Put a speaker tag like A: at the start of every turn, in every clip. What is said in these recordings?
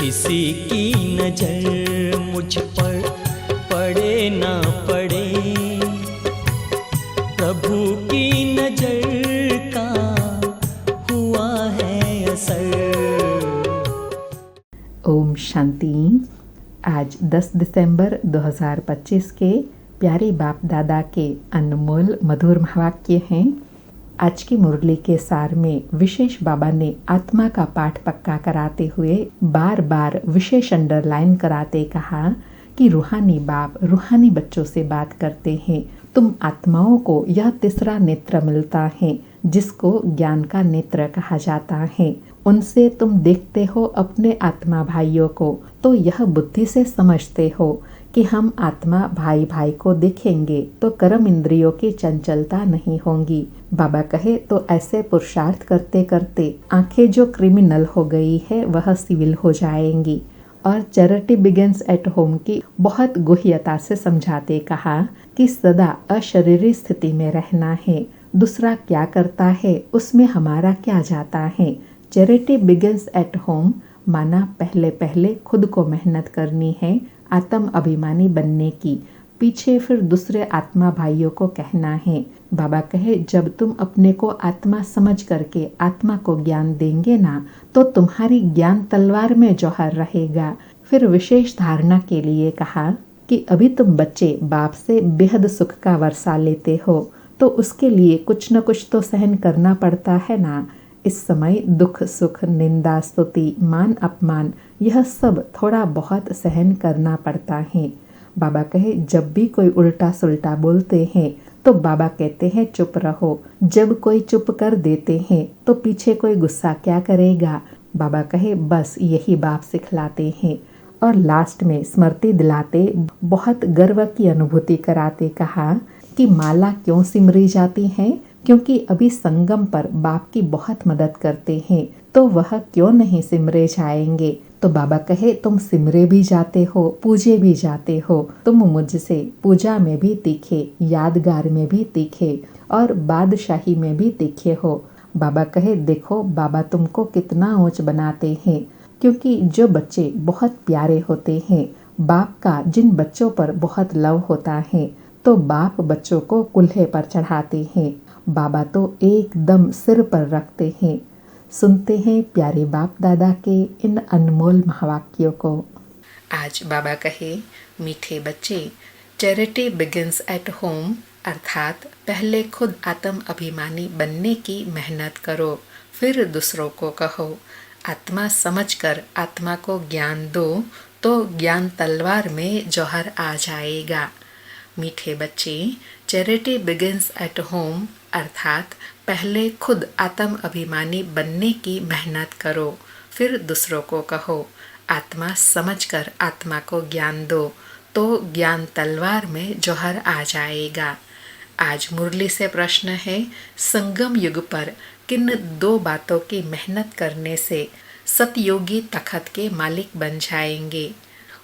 A: किसी की नजर मुझ पर पड़े ना पड़े, प्रभु की नजर का हुआ है असर।
B: ओम शांति। आज 10 दिसंबर 2025 के प्यारे बाप दादा के अनमोल मधुर महावाक्य हैं। आज की मुरली के सार में विशेष बाबा ने आत्मा का पाठ पक्का कराते हुए बार बार विशेष अंडरलाइन कराते कहा कि रूहानी बाप रूहानी बच्चों से बात करते हैं। तुम आत्माओं को यह तीसरा नेत्र मिलता है जिसको ज्ञान का नेत्र कहा जाता है। उनसे तुम देखते हो अपने आत्मा भाइयों को, तो यह बुद्धि से समझते हो कि हम आत्मा भाई भाई को देखेंगे तो कर्म इंद्रियों की चंचलता नहीं होंगी। बाबा कहे तो ऐसे पुरुषार्थ करते करते आंखें जो क्रिमिनल हो गई है वह सिविल हो जाएंगी। और चैरिटी बिगिंस एट होम की बहुत गुह्यता से समझाते कहा कि सदा अशरीरी स्थिति में रहना है। दूसरा क्या करता है उसमें हमारा क्या जाता है। चैरिटी बिगिंस एट होम माना पहले पहले खुद को मेहनत करनी है आत्म अभिमानी बनने की, पीछे फिर दूसरे आत्मा भाइयों को कहना है। बाबा कहे जब तुम अपने को आत्मा समझ करके आत्मा को ज्ञान देंगे ना तो तुम्हारी ज्ञान तलवार में जौहर रहेगा। फिर विशेष धारणा के लिए कहा कि अभी तुम बच्चे बाप से बेहद सुख का वर्षा लेते हो तो उसके लिए कुछ न कुछ तो सहन करना पड़ता है ना। इस समय दुख सुख निंदा स्तुति मान अपमान यह सब थोड़ा बहुत सहन करना पड़ता है। बाबा कहे जब भी कोई उल्टा सुल्टा बोलते हैं तो बाबा कहते हैं चुप रहो। जब कोई चुप कर देते हैं तो पीछे कोई गुस्सा क्या करेगा। बाबा कहे बस यही बाप सिखलाते हैं। और लास्ट में स्मृति दिलाते बहुत गर्व की अनुभूति कराते कहा कि माला क्यों सिमरी जाती है, क्योंकि अभी संगम पर बाप की बहुत मदद करते हैं तो वह क्यों नहीं सिमरे जाएंगे। तो बाबा कहे तुम सिमरे भी जाते हो पूजे भी जाते हो, तुम मुझसे पूजा में भी तीखे यादगार में भी तीखे और बादशाही में भी तीखे हो। बाबा कहे देखो बाबा तुमको कितना ऊंच बनाते हैं, क्योंकि जो बच्चे बहुत प्यारे होते हैं बाप का जिन बच्चों पर बहुत लव होता है तो बाप बच्चों को कुल्हे पर चढ़ाते हैं। बाबा तो एकदम सिर पर रखते हैं। सुनते हैं प्यारे बाप दादा के इन अनमोल महावाक्यों को।
C: आज बाबा कहे मीठे बच्चे, चैरिटी बिगिंस एट होम अर्थात पहले खुद आत्म अभिमानी बनने की मेहनत करो, फिर दूसरों को कहो। आत्मा समझकर आत्मा को ज्ञान दो तो ज्ञान तलवार में जौहर आ जाएगा। मीठे बच्चे, चैरिटी बिगिंस एट होम अर्थात पहले खुद आत्म अभिमानी बनने की मेहनत करो, फिर दूसरों को कहो। आत्मा समझकर आत्मा को ज्ञान दो तो ज्ञान तलवार में जौहर आ जाएगा। आज मुरली से प्रश्न है, संगम युग पर किन दो बातों की मेहनत करने से सतयोगी तखत के मालिक बन जाएंगे।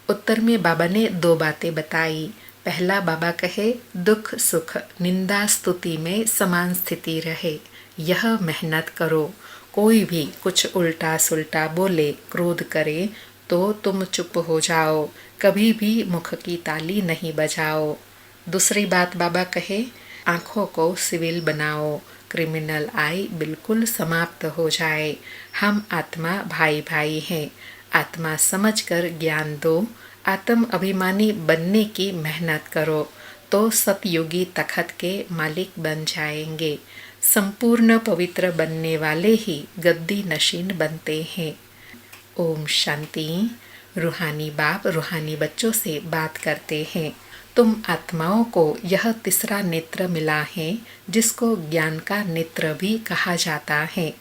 C: उत्तर में बाबा ने दो बातें बताई। पहला बाबा कहे दुख सुख निंदा स्तुति में समान स्थिति रहे, यह मेहनत करो। कोई भी कुछ उल्टा सुल्टा बोले क्रोध करे तो तुम चुप हो जाओ, कभी भी मुख की ताली नहीं बजाओ। दूसरी बात बाबा कहे आँखों को सिविल बनाओ, क्रिमिनल आई बिल्कुल समाप्त हो जाए। हम आत्मा भाई भाई हैं। आत्मा समझकर ज्ञान दो, आत्म अभिमानी बनने की मेहनत करो तो सतयोगी तखत के मालिक बन जाएंगे। संपूर्ण पवित्र बनने वाले ही गद्दी नशीन बनते हैं। ओम शांति। रूहानी बाप रूहानी बच्चों से बात करते हैं। तुम आत्माओं को यह तीसरा नेत्र मिला है जिसको ज्ञान का नेत्र भी कहा जाता है।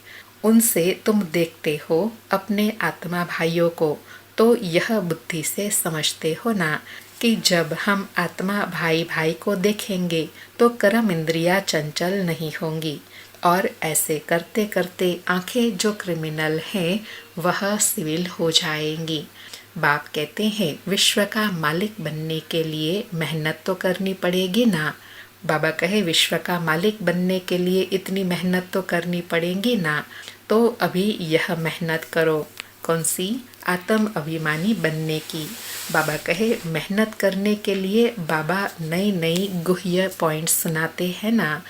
C: उनसे तुम देखते हो अपने आत्मा भाइयों को, तो यह बुद्धि से समझते हो ना कि जब हम आत्मा भाई भाई को देखेंगे तो कर्म इंद्रियां चंचल नहीं होंगी। और ऐसे करते करते आंखें जो क्रिमिनल हैं वह सिविल हो जाएंगी। बाप कहते हैं विश्व का मालिक बनने के लिए मेहनत तो करनी पड़ेगी ना। बाबा कहे विश्व का मालिक बनने के लिए इतनी मेहनत तो करनी पड़ेगी ना, तो अभी यह मेहनत करो। कौन सी? आत्म अभिमानी बनने की। बाबा कहे मेहनत करने के लिए बाबा नई नई गुह्य पॉइंट्स सुनाते हैं ना,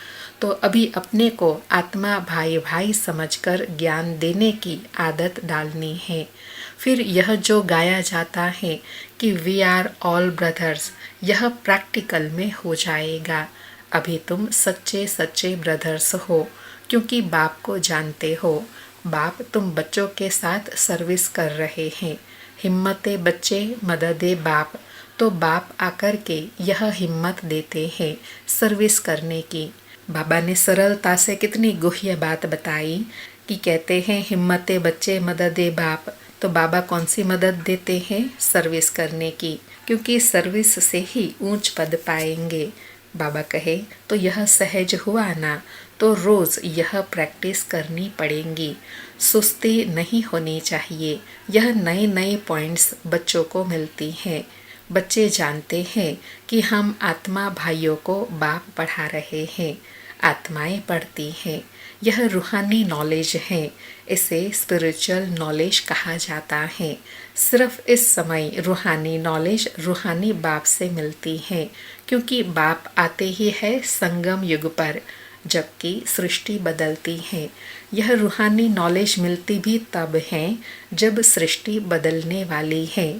C: तो अभी अपने को आत्मा भाई भाई समझकर ज्ञान देने की आदत डालनी है। फिर यह जो गाया जाता है कि वी आर ऑल ब्रदर्स, यह प्रैक्टिकल में हो जाएगा। अभी तुम सच्चे सच्चे ब्रदर्स हो, क्योंकि बाप को जानते हो। बाप तुम बच्चों के साथ सर्विस कर रहे हैं। हिम्मते बच्चे मददे बाप, तो बाप आकर के यह हिम्मत देते हैं सर्विस करने की। बाबा ने सरलता से कितनी गुह्य बात बताई कि कहते हैं हिम्मते बच्चे मददे बाप, तो बाबा कौन सी मदद देते हैं? सर्विस करने की, क्योंकि सर्विस से ही ऊंच पद पाएंगे। बाबा कहे तो यह सहज हुआ ना, तो रोज यह प्रैक्टिस करनी पड़ेगी। सुस्ती नहीं होनी चाहिए। यह नए नए पॉइंट्स बच्चों को मिलती हैं। बच्चे जानते हैं कि हम आत्मा भाइयों को बाप पढ़ा रहे हैं, आत्माएं पढ़ती हैं। यह रूहानी नॉलेज है, इसे स्पिरिचुअल नॉलेज कहा जाता है। सिर्फ इस समय रूहानी नॉलेज रूहानी बाप से मिलती है, क्योंकि बाप आते ही है संगम युग पर, जबकि सृष्टि बदलती है। यह रूहानी नॉलेज मिलती भी तब है जब सृष्टि बदलने वाली है।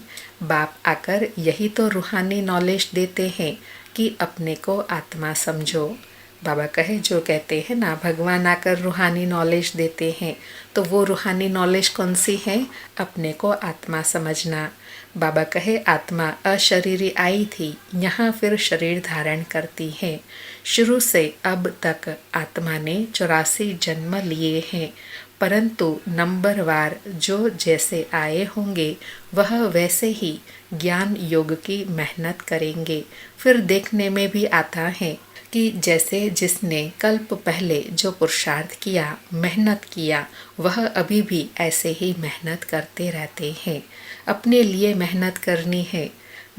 C: बाप आकर यही तो रूहानी नॉलेज देते हैं कि अपने को आत्मा समझो। बाबा कहे जो कहते हैं ना भगवान आकर रूहानी नॉलेज देते हैं, तो वो रूहानी नॉलेज कौन सी है? अपने को आत्मा समझना। बाबा कहे आत्मा अशरीरी आई थी, यहाँ फिर शरीर धारण करती है। शुरू से अब तक आत्मा ने 84 जन्म लिए हैं, परंतु नंबरवार जो जैसे आए होंगे वह वैसे ही ज्ञान योग की मेहनत करेंगे। फिर देखने में भी आता है कि जैसे जिसने कल्प पहले जो पुरुषार्थ किया, मेहनत किया, वह अभी भी ऐसे ही मेहनत करते रहते हैं। अपने लिए मेहनत करनी है।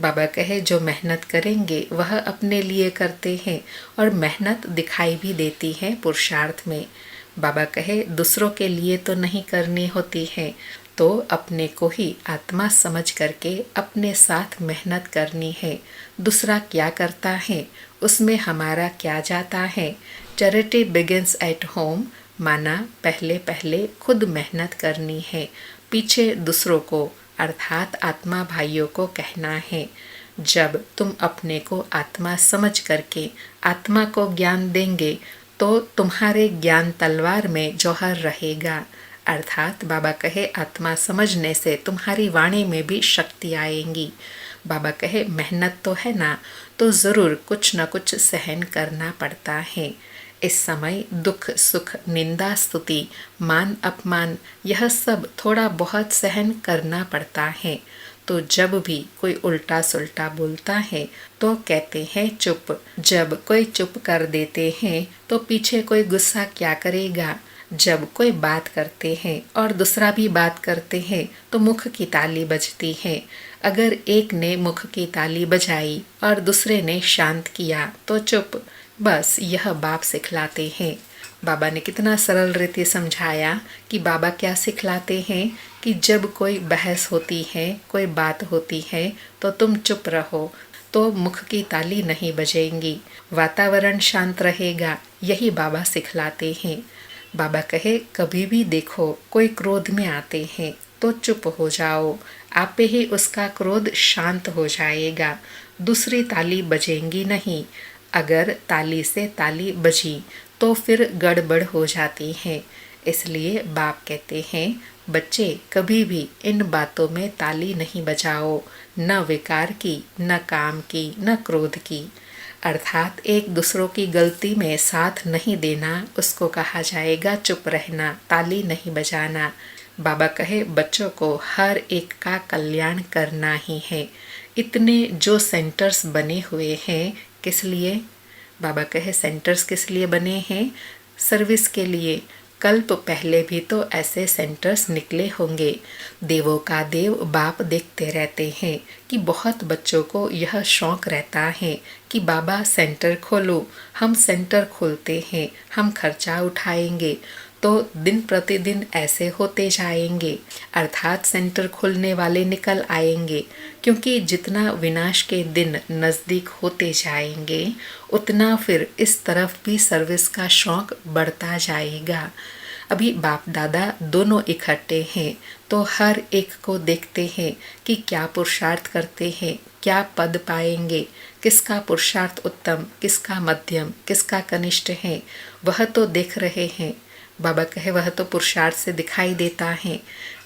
C: बाबा कहे जो मेहनत करेंगे वह अपने लिए करते हैं, और मेहनत दिखाई भी देती है पुरुषार्थ में। बाबा कहे दूसरों के लिए तो नहीं करनी होती है, तो अपने को ही आत्मा समझ करके अपने साथ मेहनत करनी है। दूसरा क्या करता है उसमें हमारा क्या जाता है? चैरिटी बिगिंस एट होम, माना पहले पहले खुद मेहनत करनी है, पीछे दूसरों को अर्थात आत्मा भाइयों को कहना है। जब तुम अपने को आत्मा समझ करके आत्मा को ज्ञान देंगे, तो तुम्हारे ज्ञान तलवार में जौहर रहेगा। अर्थात बाबा कहे आत्मा समझने से तुम्हारी वाणी में भी शक्ति आएगी। बाबा कहे मेहनत तो है ना, तो ज़रूर कुछ न कुछ सहन करना पड़ता है। इस समय दुख सुख निंदा स्तुति मान अपमान यह सब थोड़ा बहुत सहन करना पड़ता है। तो जब भी कोई उल्टा सुल्टा बोलता है तो कहते हैं चुप। जब कोई चुप कर देते हैं तो पीछे कोई गुस्सा क्या करेगा? जब कोई बात करते हैं और दूसरा भी बात करते हैं तो मुख की ताली बजती है। अगर एक ने मुख की ताली बजाई और दूसरे ने शांत किया तो चुप। बस यह बाप सिखलाते हैं। बाबा ने कितना सरल रीति समझाया कि बाबा क्या सिखलाते हैं कि जब कोई बहस होती है, कोई बात होती है, तो तुम चुप रहो, तो मुख की ताली नहीं बजेंगी, वातावरण शांत रहेगा। यही बाबा सिखलाते हैं। बाबा कहे कभी भी देखो कोई क्रोध में आते हैं तो चुप हो जाओ, आपे ही उसका क्रोध शांत हो जाएगा। दूसरी ताली बजेंगी नहीं। अगर ताली से ताली बजी तो फिर गड़बड़ हो जाती है। इसलिए बाप कहते हैं बच्चे कभी भी इन बातों में ताली नहीं बजाओ, न विकार की, न काम की, न क्रोध की। अर्थात एक दूसरों की गलती में साथ नहीं देना, उसको कहा जाएगा चुप रहना, ताली नहीं बजाना। बाबा कहे बच्चों को हर एक का कल्याण करना ही है। इतने जो सेंटर्स बने हुए हैं, किस लिए? बाबा कहे सेंटर्स किस लिए बने हैं? सर्विस के लिए। कल्प पहले भी तो ऐसे सेंटर्स निकले होंगे। देवों का देव बाप देखते रहते हैं कि बहुत बच्चों को यह शौक रहता है कि बाबा सेंटर खोलो। हम सेंटर खोलते हैं, हम खर्चा उठाएंगे। तो दिन प्रतिदिन ऐसे होते जाएंगे, अर्थात सेंटर खुलने वाले निकल आएंगे, क्योंकि जितना विनाश के दिन नज़दीक होते जाएंगे उतना फिर इस तरफ भी सर्विस का शौक बढ़ता जाएगा। अभी बाप दादा दोनों इकट्ठे हैं, तो हर एक को देखते हैं कि क्या पुरुषार्थ करते हैं, क्या पद पाएंगे, किसका पुरुषार्थ उत्तम, किसका मध्यम, किसका कनिष्ठ है, वह तो देख रहे हैं। बाबा कहे वह तो पुरुषार्थ से दिखाई देता है।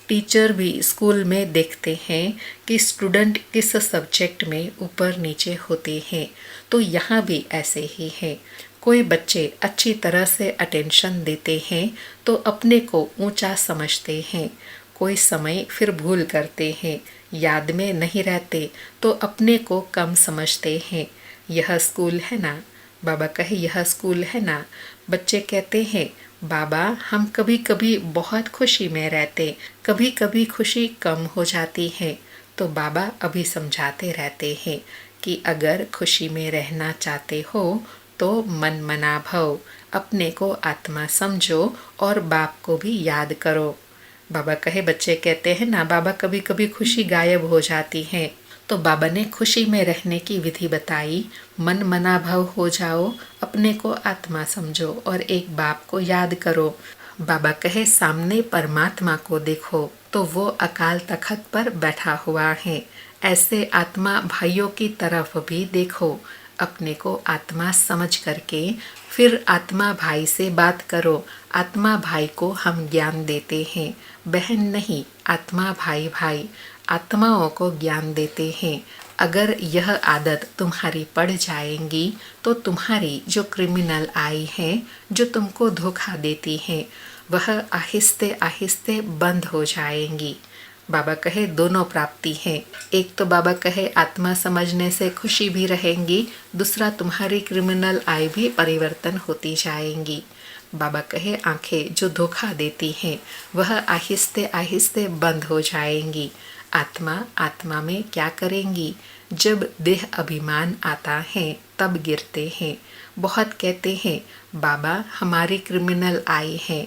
C: टीचर भी स्कूल में देखते हैं कि स्टूडेंट किस सब्जेक्ट में ऊपर नीचे होते हैं, तो यहाँ भी ऐसे ही है। कोई बच्चे अच्छी तरह से अटेंशन देते हैं तो अपने को ऊंचा समझते हैं, कोई समय फिर भूल करते हैं, याद में नहीं रहते तो अपने को कम समझते हैं। यह स्कूल है ना, बाबा कहे यह स्कूल है ना। बच्चे कहते हैं बाबा हम कभी कभी बहुत खुशी में रहते, कभी कभी खुशी कम हो जाती है। तो बाबा अभी समझाते रहते हैं कि अगर खुशी में रहना चाहते हो तो मन मना भव, अपने को आत्मा समझो और बाप को भी याद करो। बाबा कहे बच्चे कहते हैं ना बाबा कभी कभी खुशी गायब हो जाती है, तो बाबा ने खुशी में रहने की विधि बताई। मन मना भव हो जाओ, अपने को आत्मा समझो और एक बाप को याद करो। बाबा कहे सामने परमात्मा को देखो तो वो अकाल तख्त पर बैठा हुआ है, ऐसे आत्मा भाइयों की तरफ भी देखो। अपने को आत्मा समझ करके फिर आत्मा भाई से बात करो। आत्मा भाई को हम ज्ञान देते हैं, बहन नहीं, आत्मा भाई भाई आत्माओं को ज्ञान देते हैं। अगर यह आदत तुम्हारी पड़ जाएंगी तो तुम्हारी जो क्रिमिनल आई है, जो तुमको धोखा देती है, वह आहिस्ते आहिस्ते बंद हो जाएंगी। बाबा कहे दोनों प्राप्ति है। एक तो बाबा कहे आत्मा समझने से खुशी भी रहेंगी, दूसरा तुम्हारी क्रिमिनल आई भी परिवर्तन होती जाएंगी। बाबा कहे आंखें जो धोखा देती हैं वह आहिस्ते आहिस्ते बंद हो जाएंगी। आत्मा में क्या करेंगी? जब देह अभिमान आता है तब गिरते हैं। बहुत कहते हैं बाबा हमारी क्रिमिनल आई है।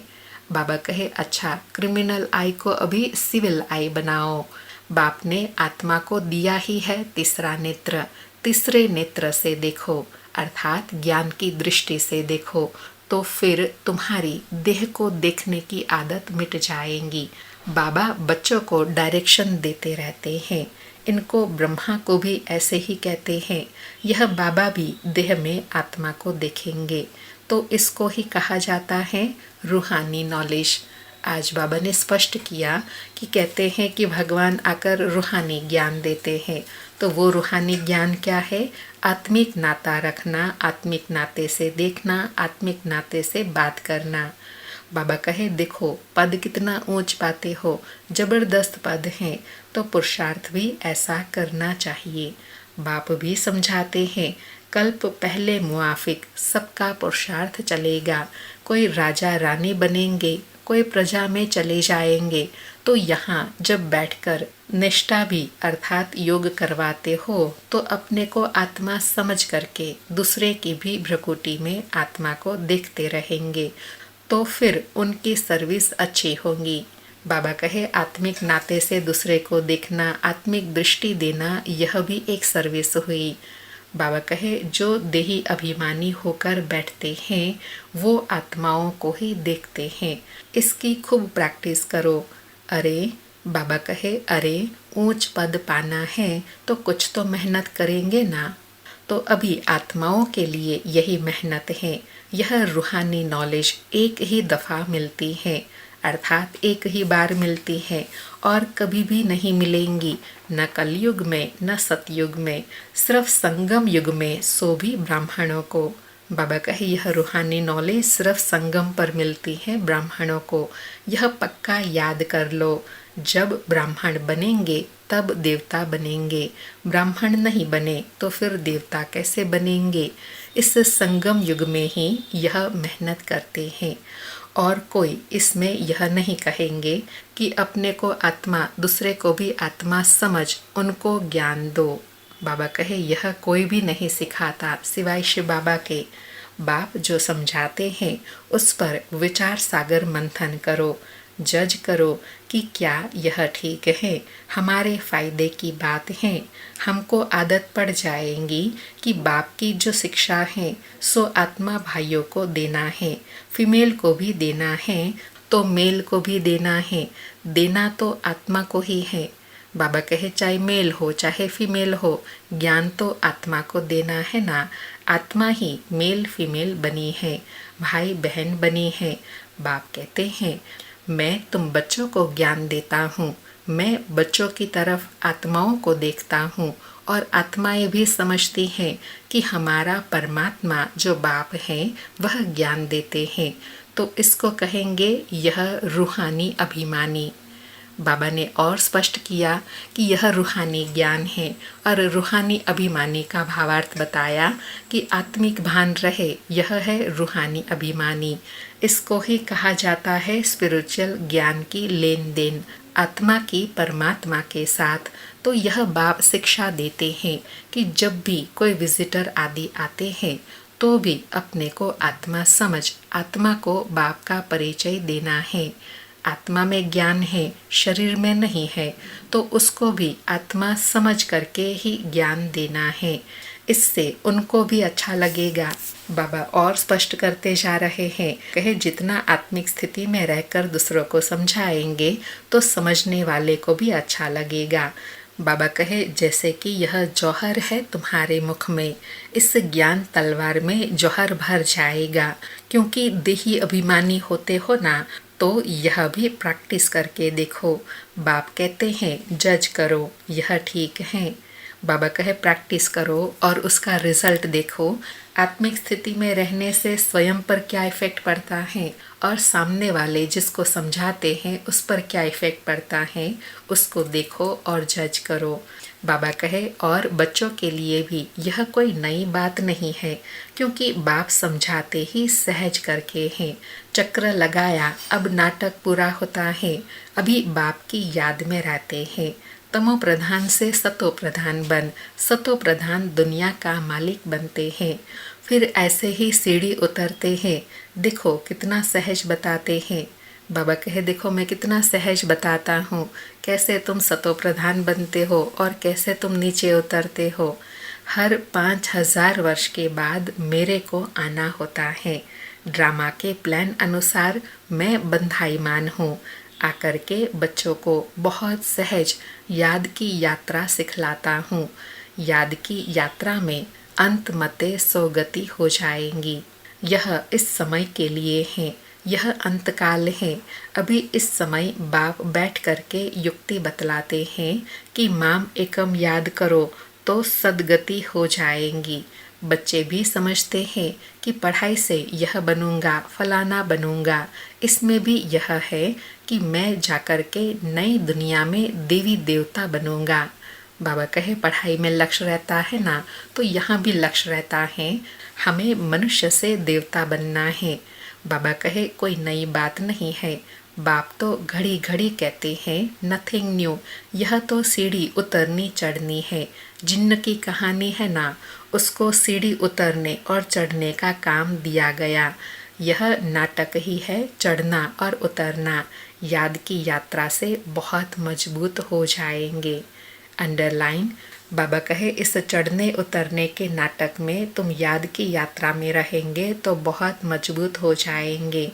C: बाबा कहे अच्छा क्रिमिनल आई को अभी सिविल आई बनाओ। बाप ने आत्मा को दिया ही है तीसरा नेत्र, तीसरे नेत्र से देखो, अर्थात ज्ञान की दृष्टि से देखो, तो फिर तुम्हारी देह को देखने की आदत मिट जाएंगी। बाबा बच्चों को डायरेक्शन देते रहते हैं। इनको ब्रह्मा को भी ऐसे ही कहते हैं। यह बाबा भी देह में आत्मा को देखेंगे, तो इसको ही कहा जाता है रूहानी नॉलेज। आज बाबा ने स्पष्ट किया कि कहते हैं कि भगवान आकर रूहानी ज्ञान देते हैं, तो वो रूहानी ज्ञान क्या है? आत्मिक नाता रखना, आत्मिक नाते से देखना, आत्मिक नाते से बात करना। बाबा कहे देखो पद कितना ऊंच पाते हो, जबरदस्त पद हैं, तो पुरुषार्थ भी ऐसा करना चाहिए। बाप भी समझाते हैं कल्प पहले मुआफिक सबका पुरुषार्थ चलेगा। कोई राजा रानी बनेंगे, कोई प्रजा में चले जाएंगे, तो यहाँ जब बैठकर निष्ठा भी अर्थात योग करवाते हो तो अपने को आत्मा समझ करके दूसरे की भी भ्रकुटी में आत्मा को देखते रहेंगे, तो फिर उनकी सर्विस अच्छी होगी। बाबा कहे आत्मिक नाते से दूसरे को देखना, आत्मिक दृष्टि देना, यह भी एक सर्विस हुई। बाबा कहे जो देही अभिमानी होकर बैठते हैं वो आत्माओं को ही देखते हैं। इसकी खूब प्रैक्टिस करो। अरे बाबा कहे अरे ऊंच पद पाना है तो कुछ तो मेहनत करेंगे ना। तो अभी आत्माओं के लिए यही मेहनत है। यह रूहानी नॉलेज एक ही दफ़ा मिलती है, अर्थात एक ही बार मिलती है और कभी भी नहीं मिलेंगी, न कलयुग में न सतयुग में, सिर्फ संगम युग में, सो भी ब्राह्मणों को। बाबा कहे यह रूहानी नॉलेज सिर्फ संगम पर मिलती है ब्राह्मणों को। यह पक्का याद कर लो, जब ब्राह्मण बनेंगे तब देवता बनेंगे, ब्राह्मण नहीं बने तो फिर देवता कैसे बनेंगे। इस संगम युग में ही यह मेहनत करते हैं और कोई इसमें यह नहीं कहेंगे कि अपने को आत्मा, दूसरे को भी आत्मा समझ उनको ज्ञान दो। बाबा कहे यह कोई भी नहीं सिखाता सिवाय शिव बाबा के। बाप जो समझाते हैं उस पर विचार सागर मंथन करो, जज करो कि क्या यह ठीक है, हमारे फायदे की बात है। हमको आदत पड़ जाएंगी कि बाप की जो शिक्षा है सो आत्मा भाइयों को देना है, फीमेल को भी देना है तो मेल को भी देना है, देना तो आत्मा को ही है। बाबा कहे चाहे मेल हो चाहे फीमेल हो, ज्ञान तो आत्मा को देना है ना। आत्मा ही मेल फीमेल बनी है, भाई बहन बनी है। बाप कहते हैं मैं तुम बच्चों को ज्ञान देता हूँ, मैं बच्चों की तरफ आत्माओं को देखता हूँ और आत्माएं भी समझती हैं कि हमारा परमात्मा जो बाप है वह ज्ञान देते हैं, तो इसको कहेंगे यह रूहानी अभिमानी। बाबा ने और स्पष्ट किया कि यह रूहानी ज्ञान है और रूहानी अभिमानी का भावार्थ बताया कि आत्मिक भान रहे, यह है रूहानी अभिमानी। इसको ही कहा जाता है स्पिरिचुअल ज्ञान की लेन देन आत्मा की परमात्मा के साथ। तो यह बाप शिक्षा देते हैं कि जब भी कोई विजिटर आदि आते हैं तो भी अपने को आत्मा समझ आत्मा को बाप का परिचय देना है। आत्मा में ज्ञान है, शरीर में नहीं है, तो उसको भी आत्मा समझ करके ही ज्ञान देना है। इससे उनको भी अच्छा लगेगा। बाबा और स्पष्ट करते जा रहे हैं, कहे जितना आत्मिक स्थिति में रहकर दूसरों को समझाएंगे तो समझने वाले को भी अच्छा लगेगा। बाबा कहे जैसे कि यह जौहर है तुम्हारे मुख में, इस ज्ञान तलवार में जौहर भर जाएगा। क्योंकि देही अभिमानी होते हो ना, तो यह भी प्रैक्टिस करके देखो। बाप कहते हैं जज करो, यह ठीक है। बाबा कहे प्रैक्टिस करो और उसका रिजल्ट देखो। आत्मिक स्थिति में रहने से स्वयं पर क्या इफेक्ट पड़ता है और सामने वाले जिसको समझाते हैं उस पर क्या इफेक्ट पड़ता है, उसको देखो और जज करो। बाबा कहे और बच्चों के लिए भी यह कोई नई बात नहीं है, क्योंकि बाप समझाते ही सहज करके हैं। चक्र लगाया, अब नाटक पूरा होता है, अभी बाप की याद में रहते हैं। तमो प्रधान से सतो प्रधान बन, सतो प्रधान दुनिया का मालिक बनते हैं। फिर ऐसे ही सीढ़ी उतरते हैं। देखो कितना सहज बताते हैं। बाबा कहे देखो मैं कितना सहज बताता हूँ, कैसे तुम सतो प्रधान बनते हो और कैसे तुम नीचे उतरते हो। हर 5000 वर्ष के बाद मेरे को आना होता है। ड्रामा के प्लान अनुसार मैं बंधाईमान हूँ। आकर के बच्चों को बहुत सहज याद की यात्रा सिखलाता हूँ। याद की यात्रा में अंत मते सोगति हो जाएंगी। यह इस समय के लिए है, यह अंतकाल है। अभी इस समय बाप बैठ करके युक्ति बतलाते हैं कि माम एकम याद करो तो सदगति हो जाएंगी। बच्चे भी समझते हैं कि पढ़ाई से यह बनूंगा, फलाना बनूंगा। इसमें भी यह है कि मैं जाकर के नई दुनिया में देवी देवता बनूंगा। बाबा कहे पढ़ाई में लक्ष्य रहता है ना, तो यहाँ भी लक्ष्य रहता है, हमें मनुष्य से देवता बनना है। बाबा कहे कोई नई बात नहीं है। बाप तो घड़ी घड़ी कहते हैं नथिंग न्यू, यह तो सीढ़ी उतरनी चढ़नी है। जिन्न की कहानी है ना, उसको सीढ़ी उतरने और चढ़ने का काम दिया गया। यह नाटक ही है, चढ़ना और उतरना। याद की यात्रा से बहुत मजबूत हो जाएंगे। अंडरलाइन। बाबा कहे इस चढ़ने उतरने के नाटक में तुम याद की यात्रा में रहेंगे तो बहुत मजबूत हो जाएंगे।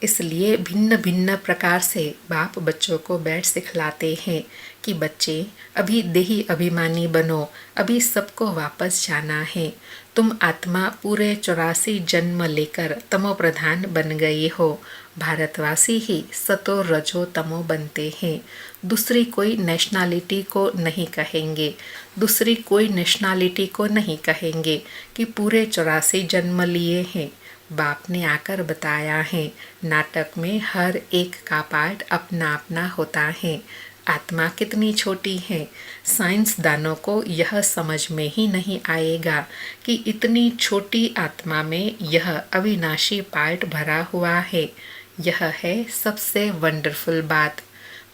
C: इसलिए भिन्न भिन्न प्रकार से बाप बच्चों को बैठ सिखलाते हैं कि बच्चे अभी देही अभिमानी बनो, अभी सबको वापस जाना है। तुम आत्मा पूरे 84 जन्म लेकर तमो प्रधान बन गए हो। भारतवासी ही सतो रजो तमो बनते हैं। दूसरी कोई नेशनैलिटी को नहीं कहेंगे, दूसरी कोई नेशनैलिटी को नहीं कहेंगे कि पूरे 84 जन्म लिए हैं। बाप ने आकर बताया है नाटक में हर एक का पार्ट अपना अपना होता है। आत्मा कितनी छोटी है, साइंसदानों को यह समझ में ही नहीं आएगा कि इतनी छोटी आत्मा में यह अविनाशी पार्ट भरा हुआ है। यह है सबसे वंडरफुल बात।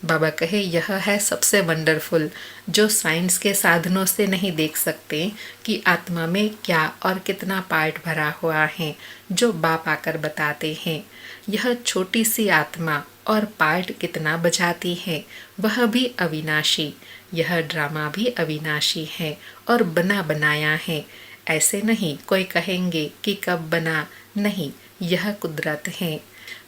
C: बाबा कहे यह है सबसे वंडरफुल, जो साइंस के साधनों से नहीं देख सकते कि आत्मा में क्या और कितना पार्ट भरा हुआ है, जो बाप आकर बताते हैं। यह छोटी सी आत्मा और पार्ट कितना बजाती है, वह भी अविनाशी। यह ड्रामा भी अविनाशी है और बना बनाया है। ऐसे नहीं कोई कहेंगे कि कब बना, नहीं, यह कुदरत है।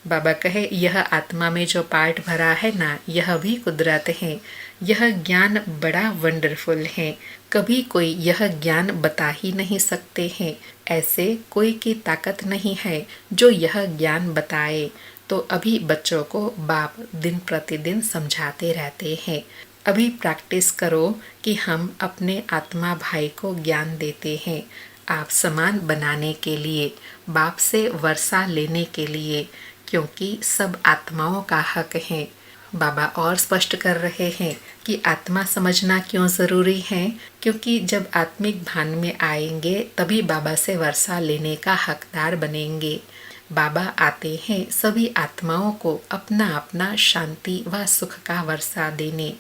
C: बाबा कहे यह आत्मा में जो पार्ट भरा है ना, यह भी कुदरत है। यह ज्ञान बड़ा वंडरफुल है, कभी कोई यह ज्ञान बता ही नहीं सकते हैं। ऐसे कोई की ताकत नहीं है जो यह ज्ञान बताए। तो अभी बच्चों को बाप दिन प्रतिदिन समझाते रहते हैं, अभी प्रैक्टिस करो कि हम अपने आत्मा भाई को ज्ञान देते हैं, आप समान बनाने के लिए, बाप से वर्षा लेने के लिए, क्योंकि सब आत्माओं का हक है। बाबा और स्पष्ट कर रहे हैं कि आत्मा समझना क्यों ज़रूरी है, क्योंकि जब आत्मिक भान में आएंगे तभी बाबा से वर्षा लेने का हकदार बनेंगे। बाबा आते हैं सभी आत्माओं को अपना अपना शांति व सुख का वर्षा देने।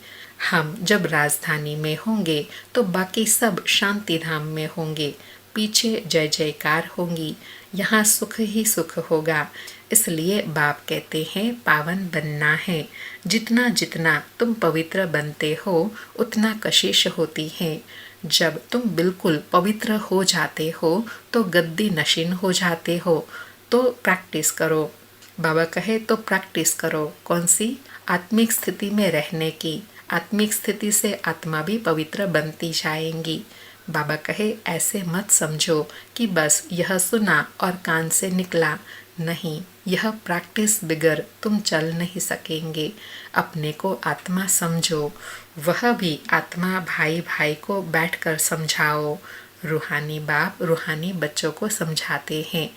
C: हम जब राजधानी में होंगे तो बाकी सब शांति धाम में होंगे, पीछे जय जयकार होंगी, यहाँ सुख ही सुख होगा। इसलिए बाप कहते हैं पावन बनना है। जितना जितना तुम पवित्र बनते हो उतना कशिश होती है। जब तुम बिल्कुल पवित्र हो जाते हो तो गद्दी नशीन हो जाते हो। तो प्रैक्टिस करो। बाबा कहे तो प्रैक्टिस करो। कौन सी? आत्मिक स्थिति में रहने की। आत्मिक स्थिति से आत्मा भी पवित्र बनती जाएंगी। बाबा कहे ऐसे मत समझो कि बस यह सुना और कान से निकला, नहीं, यह प्रैक्टिस बिगर तुम चल नहीं सकेंगे। अपने को आत्मा समझो, वह भी आत्मा भाई भाई को बैठकर समझाओ। रूहानी बाप रूहानी बच्चों को समझाते हैं।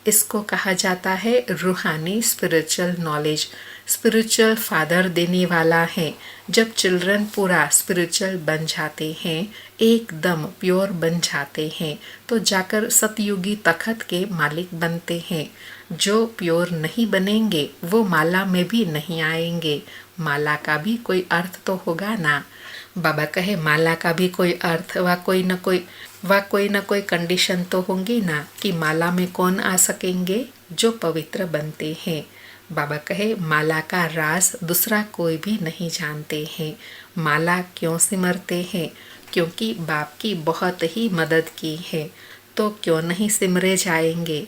C: इसको कहा जाता है रूहानी स्पिरिचुअल नॉलेज। स्पिरिचुअल फादर देने वाला है। जब चिल्ड्रन पूरा स्पिरिचुअल बन जाते हैं, एकदम प्योर बन जाते हैं, तो जाकर सतयुगी तखत के मालिक बनते हैं। जो प्योर नहीं बनेंगे वो माला में भी नहीं आएंगे। माला का भी कोई अर्थ तो होगा ना। बाबा कहे माला का भी कोई अर्थ व कोई न कोई कंडीशन तो होंगी ना कि माला में कौन आ सकेंगे, जो पवित्र बनते हैं। बाबा कहे माला का राज दूसरा कोई भी नहीं जानते हैं। माला क्यों सिमरते हैं? क्योंकि बाप की बहुत ही मदद की है, तो क्यों नहीं सिमरे जाएंगे।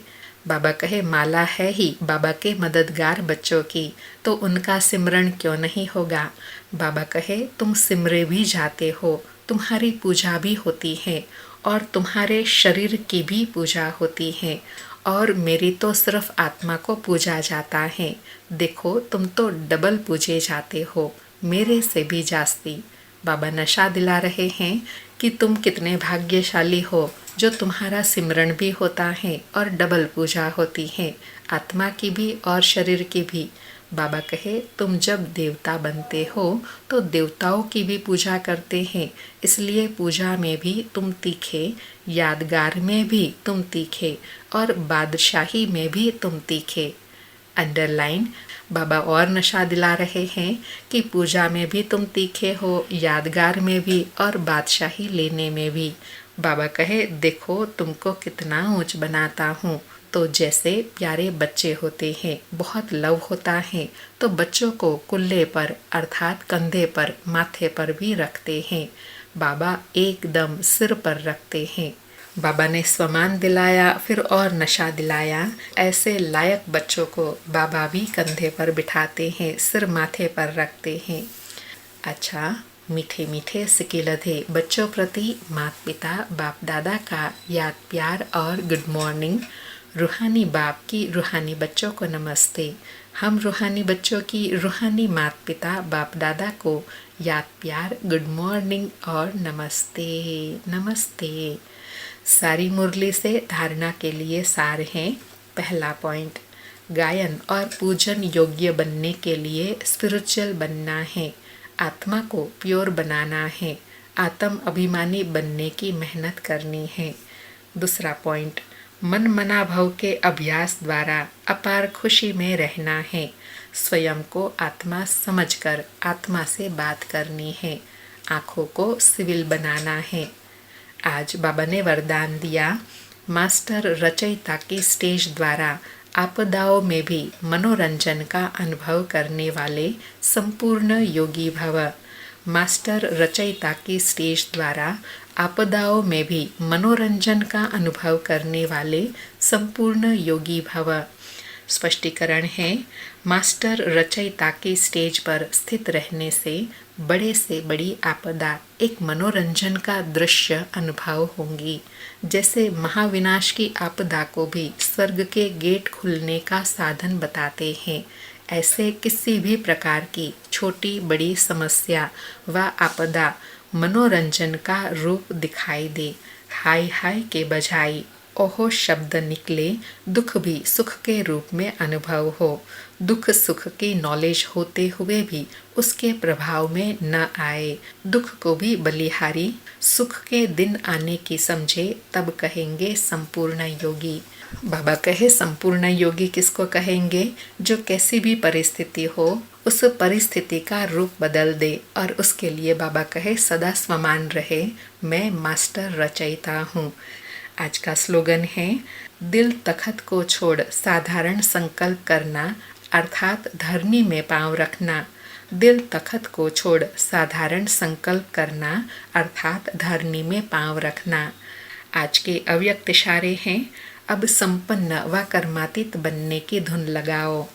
C: बाबा कहे माला है ही बाबा के मददगार बच्चों की, तो उनका सिमरन क्यों नहीं होगा। बाबा कहे तुम सिमरे भी जाते हो, तुम्हारी पूजा भी होती है और तुम्हारे शरीर की भी पूजा होती है, और मेरी तो सिर्फ आत्मा को पूजा जाता है। देखो तुम तो डबल पूजे जाते हो, मेरे से भी जास्ती। बाबा नशा दिला रहे हैं कि तुम कितने भाग्यशाली हो जो तुम्हारा सिमरन भी होता है और डबल पूजा होती है, आत्मा की भी और शरीर की भी। बाबा कहे तुम जब देवता बनते हो तो देवताओं की भी पूजा करते हैं, इसलिए पूजा में भी तुम तीखे, यादगार में भी तुम तीखे और बादशाही में भी तुम तीखे। अंडरलाइन। बाबा और नशा दिला रहे हैं कि पूजा में भी तुम तीखे हो, यादगार में भी और बादशाही लेने में भी। बाबा कहे देखो तुमको कितना ऊंच बनाता हूँ। तो जैसे प्यारे बच्चे होते हैं, बहुत लव होता है, तो बच्चों को कुल्ले पर अर्थात कंधे पर, माथे पर भी रखते हैं। बाबा एकदम सिर पर रखते हैं। बाबा ने स्वमान दिलाया फिर और नशा दिलाया। ऐसे लायक बच्चों को बाबा भी कंधे पर बिठाते हैं, सिर माथे पर रखते हैं। अच्छा, मीठे मीठे सिकिलधे बच्चों प्रति माता पिता बाप दादा का याद प्यार और गुड मॉर्निंग। रूहानी बाप की रूहानी बच्चों को नमस्ते। हम रूहानी बच्चों की रूहानी माता पिता बाप दादा को याद प्यार, गुड मॉर्निंग और नमस्ते नमस्ते। सारी मुरली से धारणा के लिए सार हैं। पहला पॉइंट, गायन और पूजन योग्य बनने के लिए स्पिरिचुअल बनना है, आत्मा को प्योर बनाना है, आत्म अभिमानी बनने की मेहनत करनी है। दूसरा पॉइंट, मन मना भाव के अभ्यास द्वारा अपार खुशी में रहना है। स्वयं को आत्मा समझकर आत्मा से बात करनी है। आँखों को सिविल बनाना है। आज बाबा ने वरदान दिया, मास्टर रचयिता के स्टेज द्वारा आपदाओं में भी मनोरंजन का अनुभव करने वाले संपूर्ण योगी भव। मास्टर रचयिता के स्टेज द्वारा आपदाओं में भी मनोरंजन का अनुभव करने वाले संपूर्ण योगी भव। स्पष्टीकरण है, मास्टर रचयिता के स्टेज पर स्थित रहने से बड़ी आपदा एक मनोरंजन का दृश्य अनुभव होंगी। जैसे महाविनाश की आपदा को भी स्वर्ग के गेट खुलने का साधन बताते हैं, ऐसे किसी भी प्रकार की छोटी बड़ी समस्या व आपदा मनोरंजन का रूप दिखाई दे। हाय हाय के बजाय ओहो शब्द निकले, दुख भी सुख के रूप में अनुभव हो। दुख सुख की नॉलेज होते हुए भी उसके प्रभाव में न आए। दुख को भी बलिहारी, सुख के दिन आने की समझे, तब कहेंगे संपूर्ण योगी। बाबा कहे संपूर्ण योगी किसको कहेंगे? जो कैसी भी परिस्थिति हो उस परिस्थिति का रूप बदल दे और उसके लिए बाबा कहे सदा स्वमान रहे, मैं मास्टर रचयिता हूँ। आज का स्लोगन है, दिल तखत को छोड़ साधारण संकल्प करना अर्थात धरनी में पांव रखना। दिल तखत को छोड़ साधारण संकल्प करना अर्थात धरनी में पांव रखना। आज के अव्यक्त इशारे हैं, अब संपन्न व कर्मातीत बनने की धुन लगाओ।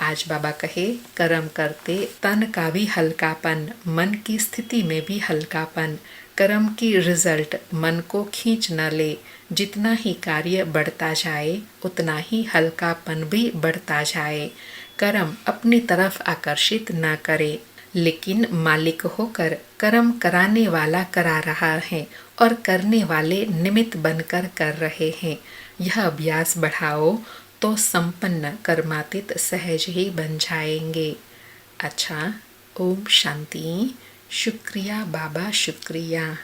C: आज बाबा कहे, कर्म करते तन का भी हल्कापन, मन की स्थिति में भी हल्कापन। कर्म की रिजल्ट मन को खींच न ले। जितना ही कार्य बढ़ता जाए उतना ही हल्कापन भी बढ़ता जाए। कर्म अपनी तरफ आकर्षित न करे, लेकिन मालिक होकर कर्म कराने वाला करा रहा है और करने वाले निमित्त बनकर कर रहे हैं। यह अभ्यास बढ़ाओ तो संपन्न कर्मातीत सहज ही बन जाएंगे। अच्छा, ओम शांति। शुक्रिया बाबा, शुक्रिया।